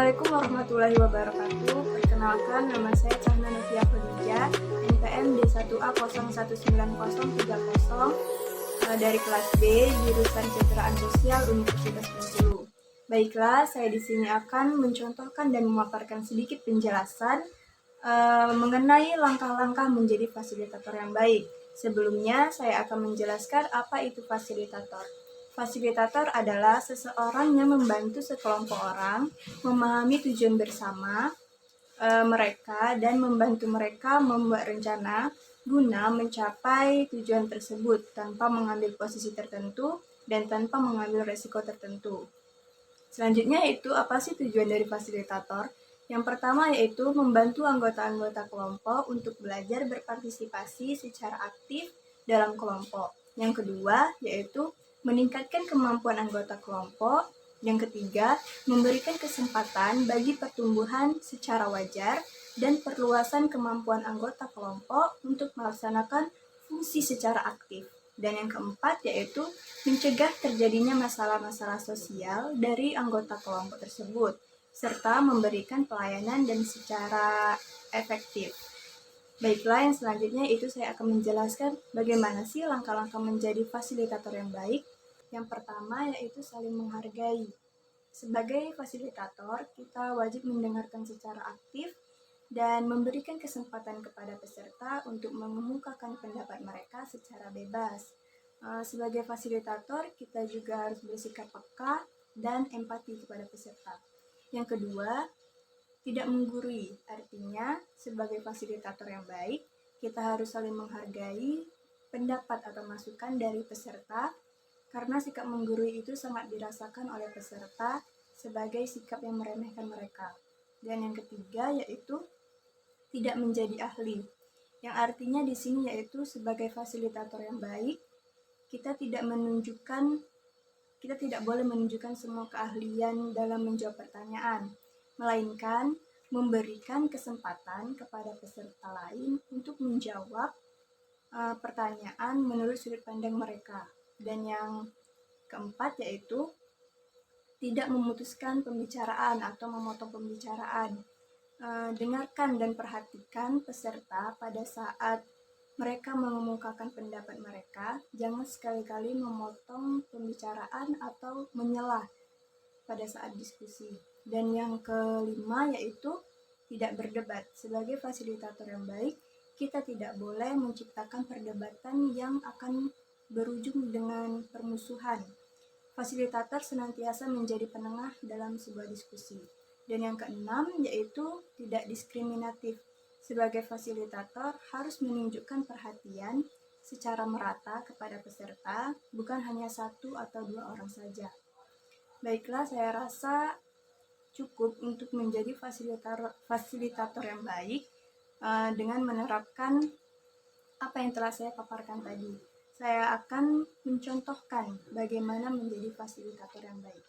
Assalamualaikum warahmatullahi wabarakatuh. Perkenalkan, nama saya Cahna Novia Khadijah, NPM D1A019030 dari kelas B, jurusan Kesejahteraan Sosial Universitas Bengkulu. Baiklah, saya di sini akan mencontohkan dan memaparkan sedikit penjelasan mengenai langkah-langkah menjadi fasilitator yang baik. Sebelumnya, saya akan menjelaskan apa itu fasilitator. Fasilitator adalah seseorang yang membantu sekelompok orang memahami tujuan bersama mereka dan membantu mereka membuat rencana guna mencapai tujuan tersebut tanpa mengambil posisi tertentu dan tanpa mengambil resiko tertentu. Selanjutnya yaitu apa sih tujuan dari fasilitator? Yang pertama yaitu membantu anggota-anggota kelompok untuk belajar berpartisipasi secara aktif dalam kelompok. Yang kedua yaitu meningkatkan kemampuan anggota kelompok. Yang ketiga, memberikan kesempatan bagi pertumbuhan secara wajar dan perluasan kemampuan anggota kelompok untuk melaksanakan fungsi secara aktif. Dan yang keempat yaitu mencegah terjadinya masalah-masalah sosial dari anggota kelompok tersebut, serta memberikan pelayanan dan secara efektif. Baiklah, yang selanjutnya itu saya akan menjelaskan bagaimana sih langkah-langkah menjadi fasilitator yang baik. Yang pertama yaitu saling menghargai. Sebagai fasilitator, kita wajib mendengarkan secara aktif dan memberikan kesempatan kepada peserta untuk mengemukakan pendapat mereka secara bebas. Sebagai fasilitator, kita juga harus bersikap peka dan empati kepada peserta. Yang kedua, tidak menggurui. Artinya, sebagai fasilitator yang baik, kita harus saling menghargai pendapat atau masukan dari peserta, karena sikap menggurui itu sangat dirasakan oleh peserta sebagai sikap yang meremehkan mereka. Dan yang ketiga yaitu tidak menjadi ahli, yang artinya di sini yaitu sebagai fasilitator yang baik, kita tidak boleh menunjukkan semua keahlian dalam menjawab pertanyaan, melainkan memberikan kesempatan kepada peserta lain untuk menjawab pertanyaan menurut sudut pandang mereka. Dan yang keempat yaitu tidak memutuskan pembicaraan atau memotong pembicaraan. Dengarkan dan perhatikan peserta pada saat mereka mengemukakan pendapat mereka. Jangan sekali-kali memotong pembicaraan atau menyelah pada saat diskusi. Dan yang kelima yaitu tidak berdebat. Sebagai fasilitator yang baik, kita tidak boleh menciptakan perdebatan yang akan berujung dengan permusuhan. Fasilitator senantiasa menjadi penengah dalam sebuah diskusi. Dan yang keenam yaitu tidak diskriminatif. Sebagai fasilitator harus menunjukkan perhatian secara merata kepada peserta, bukan hanya satu atau dua orang saja. Baiklah, saya rasa cukup untuk menjadi fasilitator yang baik dengan menerapkan apa yang telah saya paparkan tadi. Saya akan mencontohkan bagaimana menjadi fasilitator yang baik.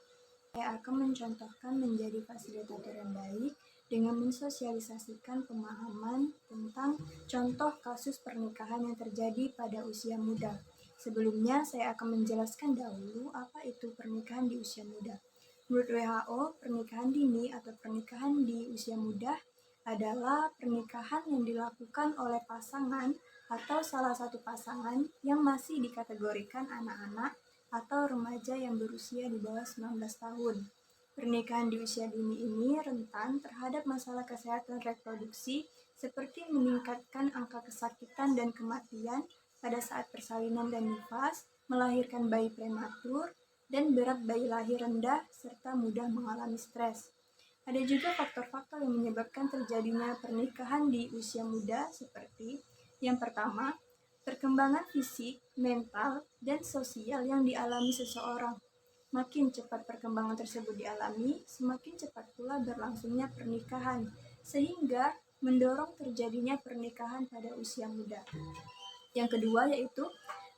Saya akan mencontohkan menjadi fasilitator yang baik dengan mensosialisasikan pemahaman tentang contoh kasus pernikahan yang terjadi pada usia muda. Sebelumnya, saya akan menjelaskan dahulu apa itu pernikahan di usia muda. Menurut WHO, pernikahan dini atau pernikahan di usia muda adalah pernikahan yang dilakukan oleh pasangan atau salah satu pasangan yang masih dikategorikan anak-anak atau remaja yang berusia di bawah 19 tahun. Pernikahan di usia dini ini rentan terhadap masalah kesehatan reproduksi seperti meningkatkan angka kesakitan dan kematian pada saat persalinan dan nifas, melahirkan bayi prematur, dan berat bayi lahir rendah serta mudah mengalami stres. Ada juga faktor-faktor yang menyebabkan terjadinya pernikahan di usia muda seperti yang pertama, perkembangan fisik, mental, dan sosial yang dialami seseorang. Makin cepat perkembangan tersebut dialami, semakin cepat pula berlangsungnya pernikahan, sehingga mendorong terjadinya pernikahan pada usia muda. Yang kedua yaitu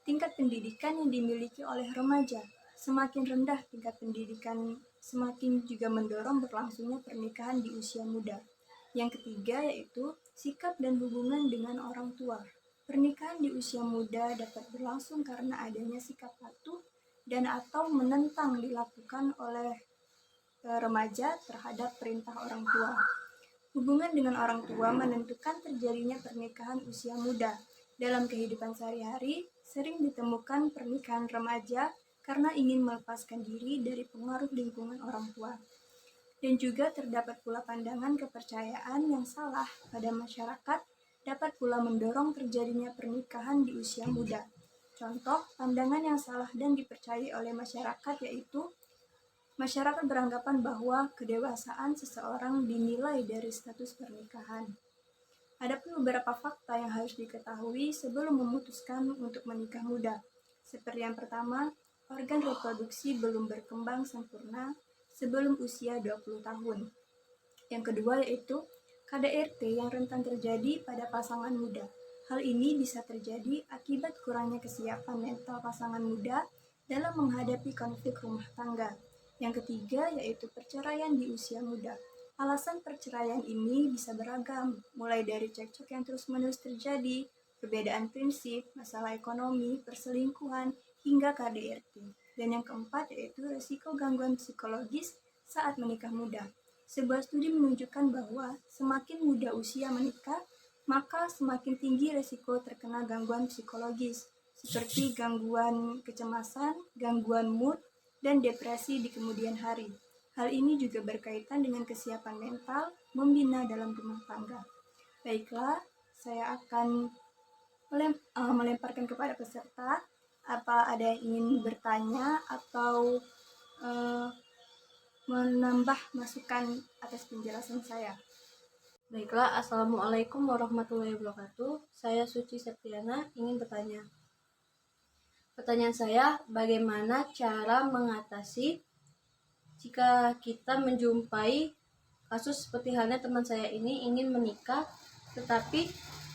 tingkat pendidikan yang dimiliki oleh remaja. Semakin rendah tingkat pendidikan, semakin juga mendorong berlangsungnya pernikahan di usia muda. Yang ketiga yaitu sikap dan hubungan dengan orang tua. Pernikahan di usia muda dapat berlangsung karena adanya sikap patuh dan atau menentang dilakukan oleh remaja terhadap perintah orang tua. Hubungan dengan orang tua menentukan terjadinya pernikahan usia muda. Dalam kehidupan sehari-hari, sering ditemukan pernikahan remaja karena ingin melepaskan diri dari pengaruh lingkungan orang tua. Dan juga terdapat pula pandangan kepercayaan yang salah pada masyarakat dapat pula mendorong terjadinya pernikahan di usia muda. Contoh, pandangan yang salah dan dipercayai oleh masyarakat yaitu masyarakat beranggapan bahwa kedewasaan seseorang dinilai dari status pernikahan. Adapun beberapa fakta yang harus diketahui sebelum memutuskan untuk menikah muda. Seperti yang pertama, organ reproduksi belum berkembang sempurna sebelum usia 20 tahun. Yang kedua yaitu KDRT yang rentan terjadi pada pasangan muda. Hal ini bisa terjadi akibat kurangnya kesiapan mental pasangan muda dalam menghadapi konflik rumah tangga. Yang ketiga yaitu perceraian di usia muda. Alasan perceraian ini bisa beragam, mulai dari cekcok yang terus-menerus terjadi, perbedaan prinsip, masalah ekonomi, perselingkuhan, hingga KDRT. Dan yang keempat yaitu risiko gangguan psikologis saat menikah muda. Sebuah studi menunjukkan bahwa semakin muda usia menikah, maka semakin tinggi risiko terkena gangguan psikologis, seperti gangguan kecemasan, gangguan mood, dan depresi di kemudian hari. Hal ini juga berkaitan dengan kesiapan mental membina dalam rumah tangga. Baiklah, saya akan melemparkan kepada peserta, apa ada yang ingin bertanya atau menambah masukan atas penjelasan saya. Baiklah, Assalamualaikum warahmatullahi wabarakatuh. Saya Suci Septiana ingin bertanya. Pertanyaan saya, bagaimana cara mengatasi jika kita menjumpai kasus seperti halnya teman saya ini ingin menikah, tetapi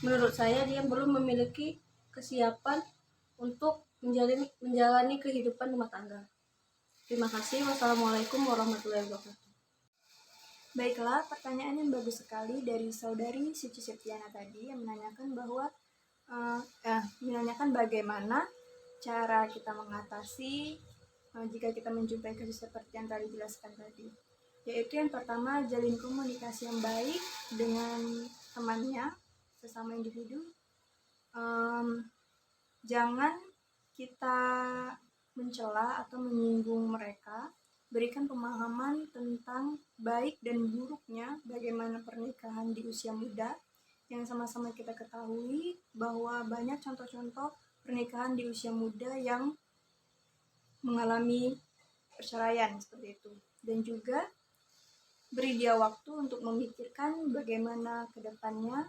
menurut saya dia belum memiliki kesiapan untuk menjalani kehidupan rumah tangga. Terima kasih. Wassalamualaikum warahmatullahi wabarakatuh. Baiklah, pertanyaan yang bagus sekali dari saudari Suci Septiana tadi yang menanyakan bahwa menanyakan bagaimana cara kita mengatasi jika kita menjumpai kasus seperti yang tadi dijelaskan tadi. Yaitu yang pertama, jalin komunikasi yang baik dengan temannya, sesama individu. Jangan kita mencela atau menyinggung mereka. Berikan pemahaman tentang baik dan buruknya bagaimana pernikahan di usia muda, yang sama-sama kita ketahui bahwa banyak contoh-contoh pernikahan di usia muda yang mengalami perceraian seperti itu. Dan juga beri dia waktu untuk memikirkan bagaimana ke depannya,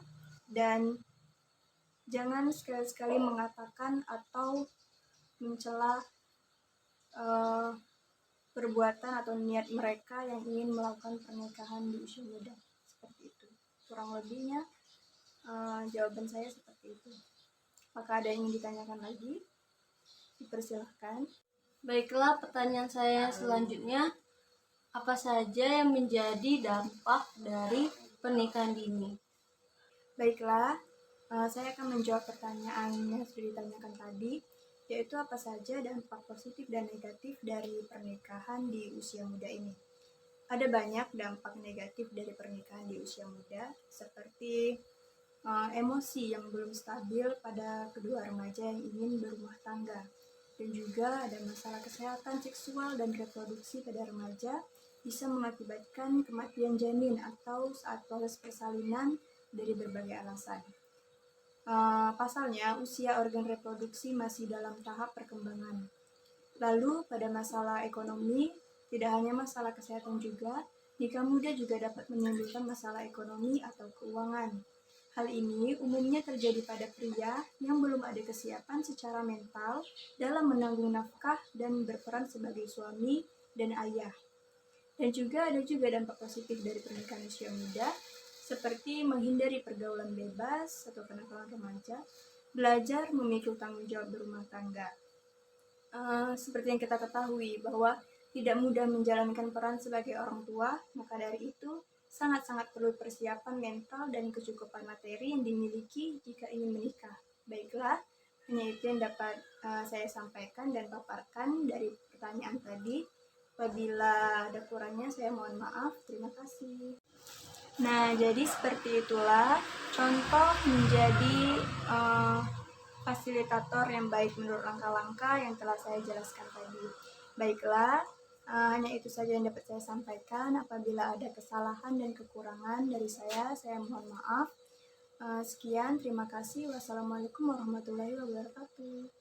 dan jangan sekali-sekali mengatakan atau mencela perbuatan atau niat mereka yang ingin melakukan pernikahan di usia muda. Seperti itu. Kurang lebihnya jawaban saya seperti itu. Apakah ada yang ingin ditanyakan lagi? Dipersilahkan. Baiklah, pertanyaan saya selanjutnya, apa saja yang menjadi dampak dari pernikahan dini? Baiklah, saya akan menjawab pertanyaan yang sudah ditanyakan tadi, yaitu apa saja dampak positif dan negatif dari pernikahan di usia muda ini. Ada banyak dampak negatif dari pernikahan di usia muda, seperti emosi yang belum stabil pada kedua remaja yang ingin berumah tangga, dan juga ada masalah kesehatan seksual dan reproduksi pada remaja bisa mengakibatkan kematian janin atau saat proses persalinan dari berbagai alasan. Pasalnya, usia organ reproduksi masih dalam tahap perkembangan. Lalu, pada masalah ekonomi, tidak hanya masalah kesehatan juga, nikah muda juga dapat menimbulkan masalah ekonomi atau keuangan. Hal ini umumnya terjadi pada pria yang belum ada kesiapan secara mental dalam menanggung nafkah dan berperan sebagai suami dan ayah. Dan juga ada dampak positif dari pernikahan usia muda, seperti menghindari pergaulan bebas atau kenakalan remaja, belajar memikul tanggung jawab berumah tangga. Seperti yang kita ketahui bahwa tidak mudah menjalankan peran sebagai orang tua, maka dari itu sangat-sangat perlu persiapan mental dan kecukupan materi yang dimiliki jika ingin menikah. Baiklah, hanya itu yang dapat saya sampaikan dan paparkan dari pertanyaan tadi. Apabila ada kurangnya, saya mohon maaf. Terima kasih. Nah, jadi seperti itulah contoh menjadi fasilitator yang baik menurut langkah-langkah yang telah saya jelaskan tadi. Baiklah, hanya itu saja yang dapat saya sampaikan. Apabila ada kesalahan dan kekurangan dari saya mohon maaf. Sekian, terima kasih. Wassalamualaikum warahmatullahi wabarakatuh.